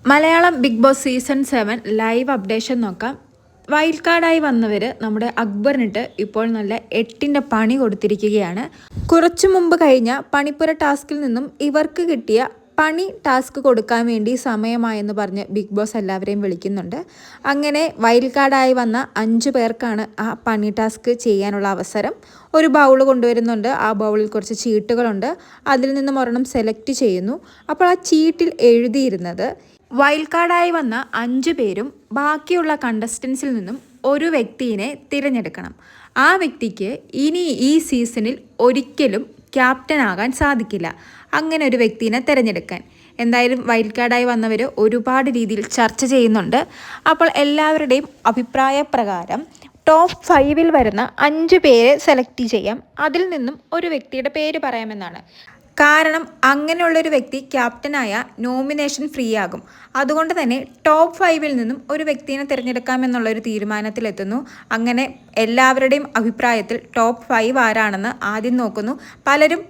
Malayalam Bigg Boss season 7 live updation നോക്കാം. Wild കാർഡായി വന്നവർ നമ്മുടെ അക്ബറിനിട്ട് ഇപ്പോൾ നല്ല 8ൻ്റെ പണി കൊടുത്തിരിക്കുകയാണ്. കുറച്ചു മുമ്പ് കഴിഞ്ഞ പണിപ്പുര ടാസ്കിൽ നിന്നും ഇവർക്ക് കിട്ടിയ പണി ടാസ്ക് കൊടുക്കാൻ വേണ്ടി സമയമായെന്ന് പറഞ്ഞ് ബിഗ് ബോസ് എല്ലാവരെയും വിളിക്കുന്നുണ്ട്. അങ്ങനെ വൈൽഡ് കാർഡായി വന്ന 5 പേർക്കാണ് ആ പണി ടാസ്ക് ചെയ്യാനുള്ള അവസരം. ഒരു ബൗൾ കൊണ്ടുവരുന്നുണ്ട്. ആ ബൗളിൽ കുറച്ച് ചീട്ടുകളുണ്ട്. അതിൽ നിന്നും ഒരെണ്ണം സെലക്ട് ചെയ്യുന്നു. അപ്പോൾ ആ ചീട്ടിൽ എഴുതിയിരുന്നത് വൈൽഡ് കാർഡായി വന്ന 5 പേരും ബാക്കിയുള്ള കണ്ടസ്റ്റൻസിൽ നിന്നും ഒരു വ്യക്തിയെ തിരഞ്ഞെടുക്കണം. ആ വ്യക്തിക്ക് ഇനി ഈ സീസണിൽ ഒരിക്കലും ക്യാപ്റ്റൻ ആകാൻ സാധിക്കില്ല. അങ്ങനെ ഒരു വ്യക്തിയെ തിരഞ്ഞെടുക്കാൻ എന്തായാലും വൈൽഡ് കാർഡായി വന്നവർ ഒരുപാട് രീതിയിൽ ചർച്ച ചെയ്യുന്നുണ്ട്. അപ്പോൾ എല്ലാവരുടെയും അഭിപ്രായ പ്രകാരം ടോപ്പ് 5-ൽ വരുന്ന 5 പേരെ സെലക്ട് ചെയ്യാം. അതിൽ നിന്നും ഒരു വ്യക്തിയുടെ പേര് പറയാമെന്നാണ്. കാരണം അങ്ങനെയുള്ളൊരു വ്യക്തി ക്യാപ്റ്റനായ നോമിനേഷൻ ഫ്രീ ആകും. അതുകൊണ്ട് തന്നെ ടോപ്പ് 5-ൽ നിന്നും ഒരു വ്യക്തിയെ തിരഞ്ഞെടുക്കാമെന്നുള്ളൊരു തീരുമാനത്തിലെത്തുന്നു. അങ്ങനെ എല്ലാവരുടെയും അഭിപ്രായത്തിൽ ടോപ്പ് 5 ആരാണെന്ന് ആദ്യം നോക്കുന്നു.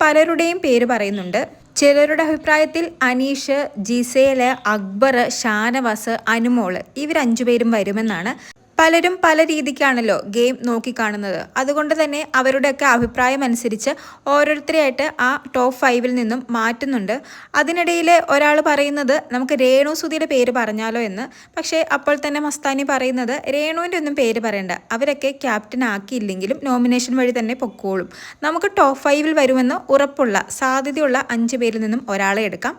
പലരുടെയും പേര് പറയുന്നുണ്ട്. ചിലരുടെ അഭിപ്രായത്തിൽ അനീഷ്, ജിസേല്, അക്ബർ, ഷാനവാസ്, അനുമോള് ഇവർ 5 പേരും വരുമെന്നാണ്. പലരും പല രീതിക്കാണല്ലോ ഗെയിം നോക്കിക്കാണുന്നത്. അതുകൊണ്ട് തന്നെ അവരുടെയൊക്കെ അഭിപ്രായം അനുസരിച്ച് ഓരോരുത്തരെയായിട്ട് ആ ടോപ്പ് 5-ൽ നിന്നും മാറ്റുന്നുണ്ട്. അതിനിടയിൽ ഒരാൾ പറയുന്നത് നമുക്ക് രേണു സുധിയുടെ പേര് പറഞ്ഞാലോ എന്ന്. പക്ഷേ അപ്പോൾ തന്നെ മസ്താനി പറയുന്നത് രേണുവിൻ്റെ ഒന്നും പേര് പറയണ്ട, അവരൊക്കെ ക്യാപ്റ്റൻ ആക്കിയില്ലെങ്കിലും നോമിനേഷൻ വഴി തന്നെ പൊക്കോളും. നമുക്ക് ടോപ്പ് 5-ൽ വരുമെന്ന് ഉറപ്പുള്ള സാധ്യതയുള്ള 5 പേരിൽ നിന്നും ഒരാളെ എടുക്കാം.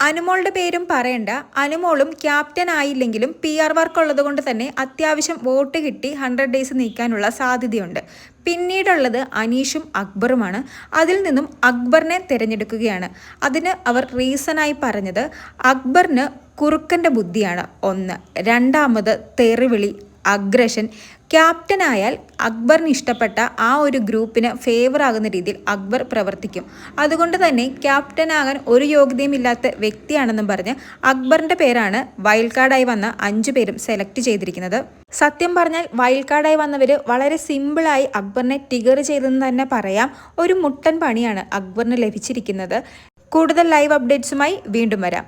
അനുമോളുടെ പേരും പറയണ്ട. അനുമോളും ക്യാപ്റ്റൻ ആയില്ലെങ്കിലും PR വർക്ക് ഉള്ളത് കൊണ്ട് തന്നെ അത്യാവശ്യം വോട്ട് കിട്ടി 100 ഡേയ്സ് നീക്കാനുള്ള സാധ്യതയുണ്ട്. പിന്നീടുള്ളത് അനീഷും അക്ബറുമാണ്. അതിൽ നിന്നും അക്ബറിനെ തിരഞ്ഞെടുക്കുകയാണ്. അതിന് അവർ റീസണായി പറഞ്ഞത് അക്ബറിന് കുറുക്കൻ്റെ ബുദ്ധിയാണ് ഒന്ന്, രണ്ടാമത് തെറിവിളി, അഗ്രഷൻ. ക്യാപ്റ്റനായാൽ അക്ബറിന് ഇഷ്ടപ്പെട്ട ആ ഒരു ഗ്രൂപ്പിന് ഫേവർ ആകുന്ന രീതിയിൽ അക്ബർ പ്രവർത്തിക്കും. അതുകൊണ്ട് തന്നെ ക്യാപ്റ്റനാകാൻ ഒരു യോഗ്യതയും ഇല്ലാത്ത വ്യക്തിയാണെന്നും പറഞ്ഞ് അക്ബറിൻ്റെ പേരാണ് വൈൽഡ് കാർഡായി വന്ന 5 പേരും സെലക്ട് ചെയ്തിരിക്കുന്നത്. സത്യം പറഞ്ഞാൽ വൈൽഡ് കാർഡായി വന്നവർ വളരെ സിമ്പിളായി അക്ബറിനെ ടിഗർ ചെയ്തെന്ന് തന്നെ പറയാം. ഒരു മുട്ടൻ പണിയാണ് അക്ബറിന് ലഭിച്ചിരിക്കുന്നത്. കൂടുതൽ ലൈവ് അപ്ഡേറ്റ്സുമായി വീണ്ടും വരാം.